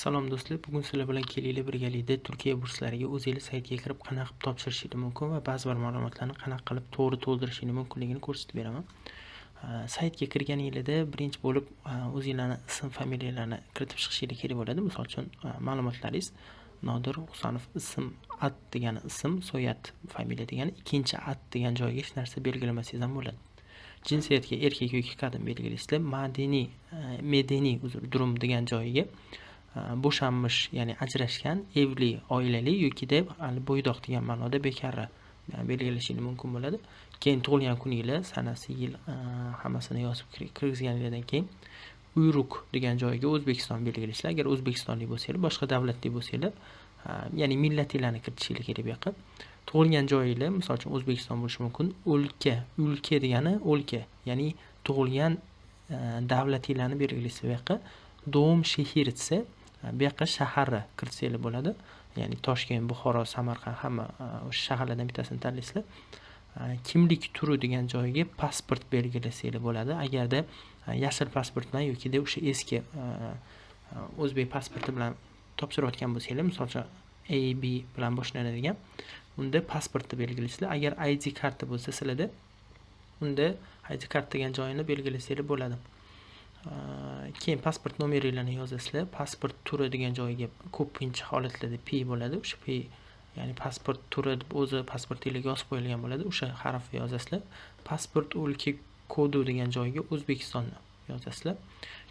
Salom do'stlar, bugun sizlar bilan kelinglar birgalikda Turkiya burslariga o'zingiz saytga kirib qanaqa qilib topshirishingiz mumkin va ba'zi bir ma'lumotlarni qanaqa qilib to'g'ri to'ldirishingiz mumkinligini ko'rsatib beraman. Saytga kirganingizda birinchi bo'lib o'zingizlarning ism, familiyalarni kiritib chiqishingiz kerak bo'ladi. Misol uchun ma'lumotlaringiz Nodir Husanov ism, ad degani ism, so'yad, familiya degani, ikkinchi ad degan joyga hech narsa belgilamasangiz ham bo'ladi. Jinsiyatga erkak yoki kadın belgilaysizlar. Medeniy durum degan joyiga bo'shanmish, ya'ni ajrashgan, evli, oilali yoki deb bo'ydoq degan ma'noda bekarni belgilashingiz mumkin bo'ladi. Keyin tug'ilgan kuningiz, sanasi, yil hammasini yozib kirgizganingizdan keyin uyruk degan joyiga O'zbekiston belgilaysizlar. Agar O'zbekistonlik bo'lsangiz, boshqa davlatlik bo'lsangiz, ya'ni millatinglarni kiritishingiz kerak bu yoqqa. Tug'ilgan joyingiz, misol uchun O'zbekiston bo'lishi mumkin. O'lka degani o'lka, ya'ni tug'ilgan davlatinglarni belgilaysiz bu yoqqa. Doğum shahri desa, bu yoqqa shaharni kiritsangiz bo'ladi. Ya'ni Toshkent, Buxoro, Samarqand, hamma o'sha shaharlardan bittasini tanlaysizlar. Kimlik turi degan joyiga pasport belgilasangiz bo'ladi. Agarda yashil pasport bilan yoki de o'sha eski o'zbek pasporti bilan topshirayotgan bo'lsangiz, misol uchun AB bilan boshlanadigan, unda pasportni belgilaysizlar. Agar ID karta bo'lsa sizlarda, unda ID kart degan joyini belgilasangiz bo'ladi. Keyin pasport nomeringizni yozasizlar. Pasport turi degan joyiga ko'pincha holatlarda P bo'ladi. O'sha P, ya'ni pasport turi o'zi pasportingizga yozib qo'yilgan bo'ladi. O'sha harfni yozasizlar. Pasport o'lka kodi degan joyiga O'zbekistonni yozasizlar.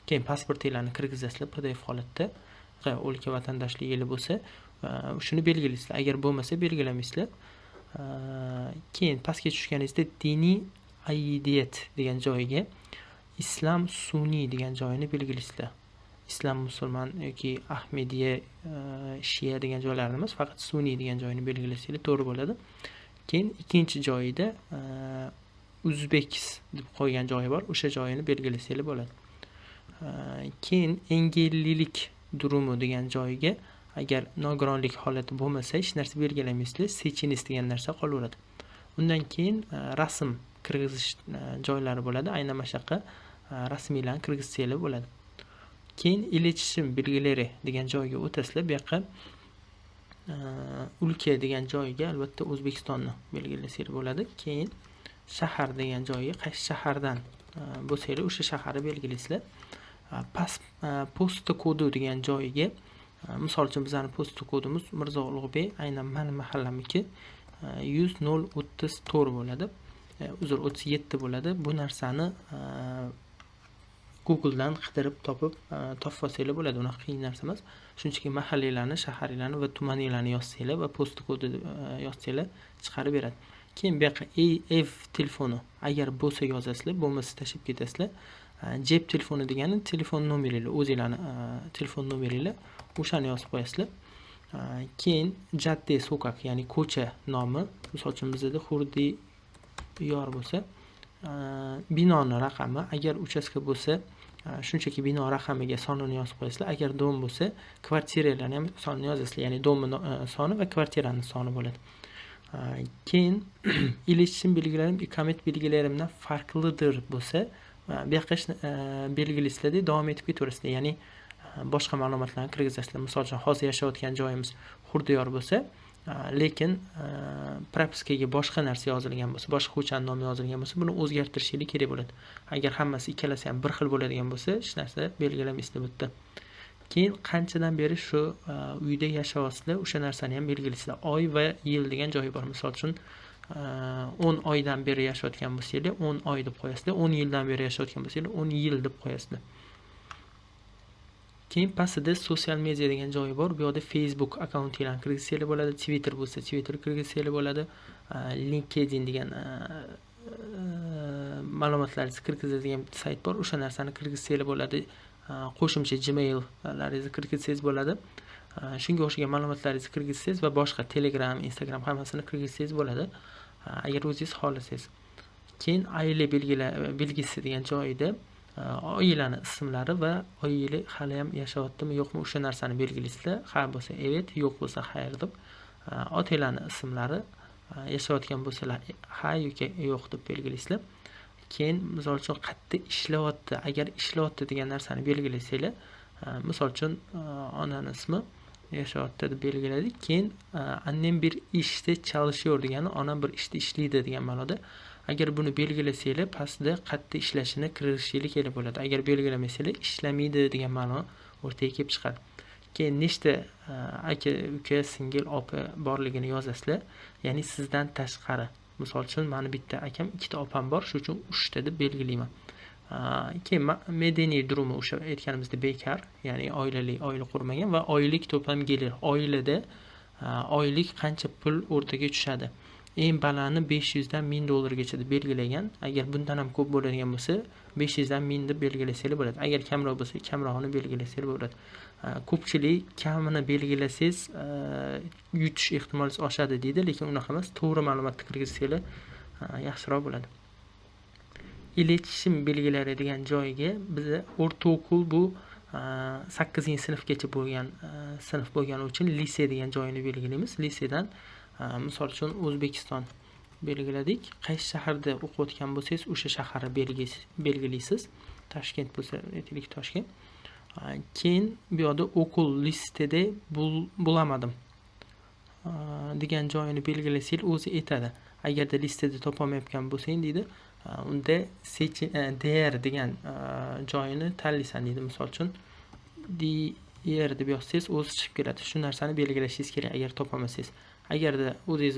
Keyin pasportingizni kirgizasizlar PDF holatda. O'lka vatandoshligingiz bo'lsa, shuni belgilaysizlar. Agar bo'lmasa belgilamaysizlar. Keyin pastga tushganingizda diniy aidiyat degan joyiga Islom sunniy degan joyini belgilaysizlar. Islom musulmon yoki Ahmediya, Shia degan joylarni emas, faqat sunniy degan joyini belgilasanglar to'g'ri bo'ladi. Keyin ikkinchi joyida Uzbek deb qo'ygan joyi bor, o'sha joyini belgilasanglar bo'ladi. Keyin engellilik durumu degan joyiga agar nogironlik holati bo'lmasa, hech narsa belgilamaysizlar, sechinis degan narsa qolaveradi. Undan keyin rasm kirgizish joylari bo'ladi. Aynan mana shu yoqqa rasmiylarni kirgizsanglar bo'ladi. Keyin iletishim belgilari degan joyga o'tasizlar. Bu yoqqa o'lka degan joyiga albatta O'zbekistonni belgilasanglar bo'ladi. Keyin shahar degan joyiga qaysi shahardan bo'lsangiz o'sha shaharni belgilaysizlar. Posta kodi degan joyiga, misol uchun bizning posta kodimiz Mirzo Ulug'bek, aynan meni mahallamniki 100.034 bo'ladi. 37 bo'ladi. Bu narsani Google'dan qidirib topib olsanglar bo'ladi. Unaqa qiyin narsa emas. Shunchaki mahalliylarni, shaharlarni va tumaninglarni yozsanglar va posta kodi yozsanglar chiqarib beradi. Keyin bu yoqqa ev telefoni agar bo'lsa yozasizlar, bo'lmasa tashib ketasizlar. Cep telefoni degani telefon nomeringiz, o'zingizlarning telefon nomeringiz, o'shani yozib qo'yasizlar. Keyin jadde sokak, ya'ni ko'cha nomi, misol uchun bizda Xurdiyor bo'lsa, binoni raqami, agar uchastka bo'lsa, shunchaki bino raqamiga sonini yozib qo'yasizlar. Agar dom bo'lsa, kvartiralarni ham sonini yozasizlar, ya'ni domning soni va kvartiraning soni bo'ladi. Keyin iletishim belgilarim ikomat belgilarimdan farqlidir bo'lsa, bu yoqqa belgilaysizlarda davom etib ketaverasizlar. Ya'ni boshqa ma'lumotlarni kirgizasizlar. Misol uchun hozir yashayotgan joyimiz Xurdiyor bo'lsa, lekin propiskaga boshqa narsa yozilgan bo'lsa, boshqa ko'chaning nomi yozilgan bo'lsa, buni o'zgartirishingiz kerak bo'ladi. Agar hammasi ikkalasi ham bir xil bo'ladigan bo'lsa, hech narsa belgilamaysizlar bu yerda. Keyin qanchadan beri shu uyda yashayapsizlar, o'sha narsani ham belgilaysizlar. Oy va yil degan joyi bor. Misol uchun 10 oydan beri yashayotgan bo'lsanglar, 10 oy deb qo'yasizlar. 10 yildan beri yashayotgan bo'lsanglar, 10 yil deb qo'yasizlar. Keyin pastda sotsial media degan joyi bor. Bu yerda Facebook akkauntinglarni kirgizsanglar bo'ladi. Twitter bo'lsa, Twitter kirgizsanglar bo'ladi. LinkedIn degan ma'lumotlaringizni kirgizadigan sayt bor. O'sha narsani kirgizsanglar bo'ladi. Qo'shimcha Gmail-laringizni kirgizsangiz bo'ladi. Shunga o'xshagan ma'lumotlaringizni kirgizsangiz va boshqa Telegram, Instagram hammasini kirgizsangiz bo'ladi. Agar o'zingiz xohlasangiz. Keyin oila belgisi degan joyida oilaning ismlari va oila hali ham yashayaptimi yo'qmi o'sha narsani belgilaysizlar. Ha bo'lsa evet, yo'q bo'lsa hayır deb. Otalarning ismlari yashayotgan bo'lsalar ha yoki yo'q deb belgilaysizlar. Keyin misol uchun qayerda ishlayapti, agar ishlayapti degan narsani belgilasanglar, Misol uchun onani ismi yashayapti deb belgiladik. Keyin annem bir işte çalışıyor degani onam bir işte ishlaydi degan ma'noda. Agar buni belgilasanglar, pastda qayerda ishlashini kirishinglar kerak bo'ladi. Agar belgilamasanglar, ishlamaydi degan ma'no o'rtaga kelib chiqadi. Keyin nechta aka, uka, singil, opa borligini yozasizlar. Ya'ni sizdan tashqari. Misol uchun meni bitta akam, ikkita opam bor, shuning uchun 3 ta deb belgilayman. Keyin medeniy durumi o'sha aytganimizdek bekar, ya'ni oilali, oila qurmagan va oylik to'plam gelir. Oilada oylik qancha pul o'rtaga tushadi? Eng balani 500 dan 1000 dollargacha deb belgilagan. Agar bundan ham ko'p bo'ladigan bo'lsa, 500 dan 1000 deb belgilasanglar bo'ladi. Agar kamroq bo'lsa, kamrog'ini belgilasanglar bo'ladi. Ko'pchilik kamini belgilasangiz, yutish ehtimoli oshadi deydi, lekin unaqa emas. To'g'ri ma'lumotni kirgizsanglar yaxshiroq bo'ladi. İletişim belgilari degan joyiga biza o'rta o'quv bu 8-sinfgacha bo'lgan sinf bo'lgani uchun lise degan joyini belgilaymiz. Lisedan misol uchun O'zbekiston belgiladik. Qaysi shaharda o'qiyotgan bo'lsangiz, o'sha shaharni belgilaysiz. Toshkent bo'lsa, aytaylik Toshkent. Keyin bu yerda o'quv listida bulamadim degan joyini belgilasangiz o'zi aytadi. Agarda listada topolmayotgan bo'lsang deydi, unda DR degan joyini tanlaysan deydi. Misol uchun DR deb yozsangiz o'zi chiqib keladi. Shu narsani belgilashingiz kerak agar topolmasangiz. Agarda o'zingiz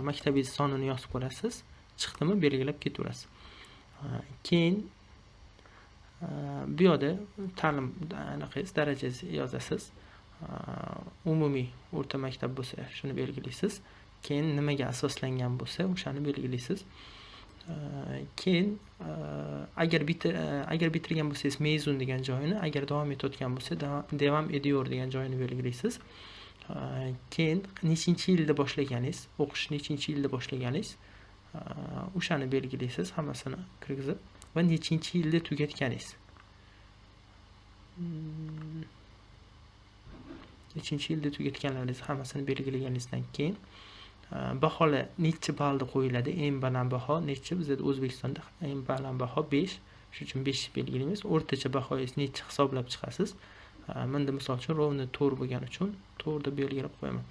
maktabingiz sonini yozib qo'yasiz, chiqdimi belgilab ketaverasiz. Keyin bu yerda ta'lim anaqangiz darajangizni yozasiz. Umumiy o'rta maktab bo'lsa, shuni belgilaysiz. Keyin nimaga asoslangan bo'lsa, o'shani belgilaysiz. Keyin agar bitirgan bo'lsangiz mezun degan joyini, agar davom etayotgan bo'lsa davom ediyor degan joyini belgilaysiz. Keyin nechinchi yilda boshlaganingiz, o'qish nechinchi yilda boshlaganingiz, o'shani belgilaysiz, hammasini kirgizib va nechinchi yilda tugatganingiz. Nechinchi yilda tugatganlaringiz hammasini belgilaganingizdan keyin baholar necha balda qo'yiladi? Eng baland baho necha? Bizda O'zbekistonda eng baland baho 5. Shuning uchun 5 belgilaymiz. O'rtacha bahoyingiz necha hisoblab chiqasiz? Menda misol uchun rovni 4 bo'lgani uchun 4 deb belgilab qo'yaman.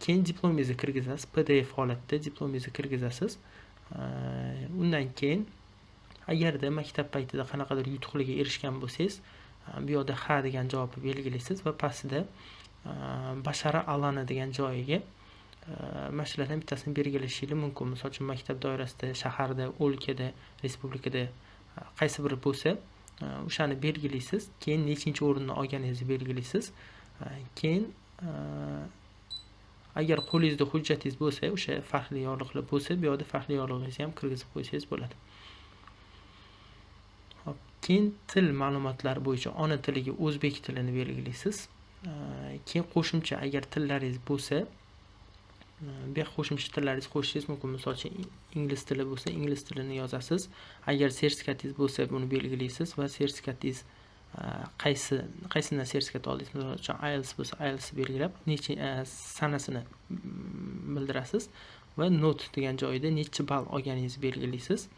Keyin diplomingizni kirgizasiz. PDF holatda diplomingizni kirgizasiz. Undan keyin agarda maktab paytida qanaqadir yutuqlarga erishgan bo'lsangiz, bu yerda ha degan javobni belgilaysiz va pastida bashara alani degan joyiga mana shulardan bittasini belgilashingiz mumkin. Misol uchun maktab doirasida, shaharda, o'lkada, respublikada qaysi biri bo'lsa, o'shani belgilaysiz. Keyin nechinchi o'rinni olganingizni belgilaysiz. Keyin agar qo'lingizda hujjatingiz bo'lsa, o'sha farqli yorliqlar bo'lsa, bu yerda farqli yorliqingizni ham kirgizib qo'ysangiz bo'ladi. Keyin til ma'lumotlari bo'yicha ona tiliga o'zbek tilini belgilaysiz. Keyin qo'shimcha agar tillaringiz bo'lsa, bu qo'shimcha tillaringizni qo'shishingiz mumkin. Misol uchun ingliz tili bo'lsa, ingliz tilini yozasiz. Agar sertifikatingiz bo'lsa, buni belgilaysiz va sertifikatingiz qaysidan sertifikat oldingiz? Misol uchun IELTS bo'lsa, IELTS belgilab, necha sanasini bildirasiz va not degan joyda necha ball olganingizni belgilaysiz.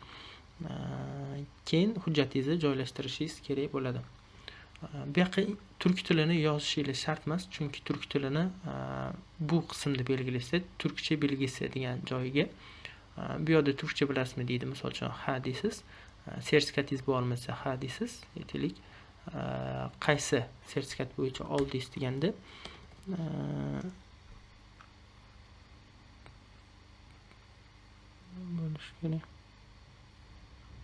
Keyin hujjatingizni joylashtirishingiz kerak bo'ladi. Bu yoqqa turk tilini yozishingiz shart emas, chunki turk tilini bu qismda belgilaysa, turkcha belgisi degan joyiga bu yerda turkcha bilasizmi deydi. Misol uchun ha deysiz. Sertifikatingiz bo'lmasa ha deysiz. Aytaylik, qaysi sertifikat bo'yicha oldingiz deganda bo'lish kerak.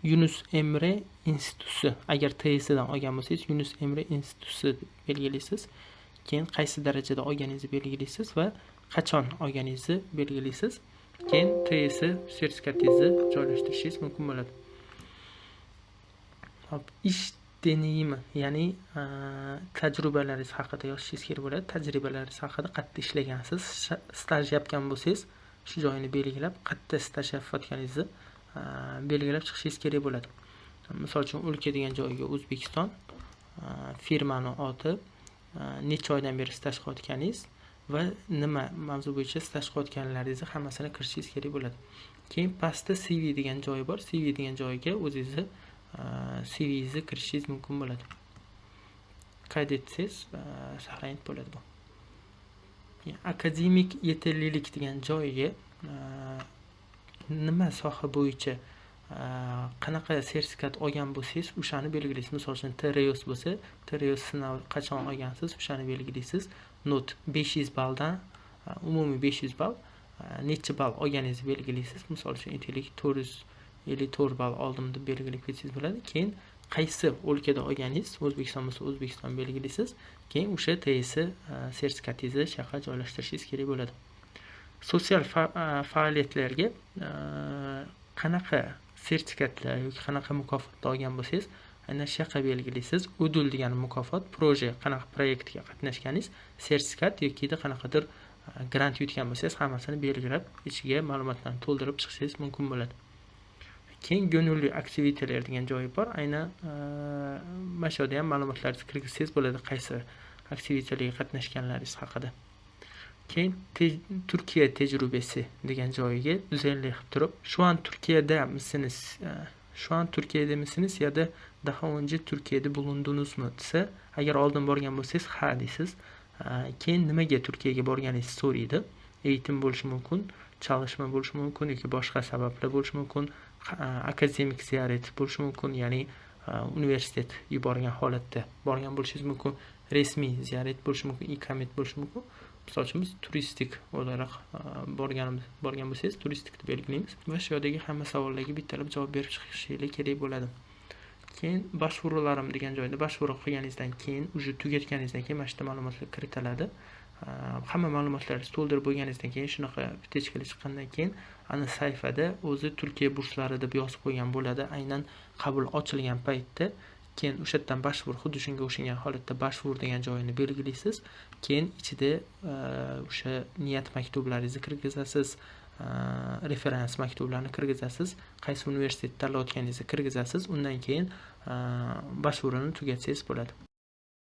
Yunus Emre instituti. Agar TSdan olgan bo'lsangiz, Yunus Emre instituti deb belgilaysiz. Keyin qaysi darajada olganingizni belgilaysiz va qachon olganingizni belgilaysiz. Keyin TS sertifikatingizni joylashtirishingiz mumkin bo'ladi. Hop, ish deneyimi, ya'ni tajribalaringiz haqida yozishingiz kerak bo'ladi. Tajribalaringiz haqida qayerda ishlagansiz, staj yapgan bo'lsangiz, shu joyini belgilab, qayerda staj yapayotganingizni belgilab chiqishingiz kerak bo'ladi. Misol uchun o'lka degan joyga O'zbekiston, firmani oti, necha oydan beri staj qilayotganingiz va nima mavzu bo'yicha staj qilayotganlaringizni hammasini kirishingiz kerak bo'ladi. Keyin pastda CV degan joyi bor. CV degan joyiga o'zingizni CV'ingizni kirishingiz mumkin bo'ladi. qayd etsangiz saqlanib bo'ladi bu. Akademik yetarlilik degan joyiga nima soha bo'yicha qanaqa sertifikat olgan bo'lsangiz o'shani belgilaysiz. Misol uchun TREOS bo'lsa, TREOS sinovi qachon olgansiz o'shani belgilaysiz. Not 500 balldan umumiy 500 ball necha ball olganingizni belgilaysiz. Misol uchun aytaylik 454 ball oldim deb belgilab ketsangiz bo'ladi. Keyin qaysi o'lkada olganingiz, O'zbekiston bo'lsa O'zbekiston belgilaysiz. Keyin o'sha TS sertifikatingizni shu yoqqa joylashtirishingiz kerak bo'ladi. Sotsial faoliyatlarga qanaqa sertifikatlar yoki qanaqa mukofotlar olgan bo'lsangiz, aynan shu yoqqa belgilaysiz. Udul degan mukofot, proje, qanaqa proyektga qatnashganingiz, sertifikat yoki qanaqadir grant yutgan bo'lsangiz, hammasini belgilab, ichiga ma'lumotlarni to'ldirib chiqishingiz mumkin bo'ladi. Keyin gönüllü aktiviteler degan joyi bor. Aynan mana shu yerda ham ma'lumotlarni kirgizsangiz bo'ladi, qaysi aktivitelarga qatnashganlaringiz haqida. Keyin Turkiya tecrübesi degan joyiga üzerlik turib, şu an Türkiye'de misiniz ya da daha önce Türkiye'de bulundunuz mu desa, agar oldin borgan bo'lsangiz ha deysiz. Keyin nimaga Turkiyaga borganingizni so'raydi. Eğitim bo'lishi mumkin, çalışma bo'lishi mumkin yoki boshqa sabablar bo'lishi mumkin, akademik ziyorat bo'lishi mumkin, ya'ni universitet yuborgan holatda borgan bo'lishingiz mumkin, resmiy ziyorat bo'lishi mumkin, ikamet bo'lishi mumkin. Misol uchun biz turistik o'laroq borgan bo'lsangiz, turistik deb belgilaymiz va shu yerdagi hamma savollarga bittalab javob berib chiqishingiz kerak bo'ladi. Keyin başvurularim degan joyda başvuru qilganingizdan keyin, уже tugatganingizdan keyin mana shu ma'lumotlar kiritiladi. Hamma ma'lumotlaringizni to'ldirib bo'lganingizdan keyin, shunaqa bitechkalar chiqqandan keyin ana sayfada o'zi Turkiya burslari deb yozib qo'ygan bo'ladi. Aynan qabul ochilgan paytda keyin o'sha yerdan başvur, xuddi shunga o'xshagan holatda başvur degan joyini belgilaysiz. Keyin ichida o'sha niyat maktublaringizni kirgizasiz, referens maktublarini kirgizasiz, qaysi universitetda tanlayotganingizni kirgizasiz. Undan keyin başvuruni tugatsangiz bo'ladi.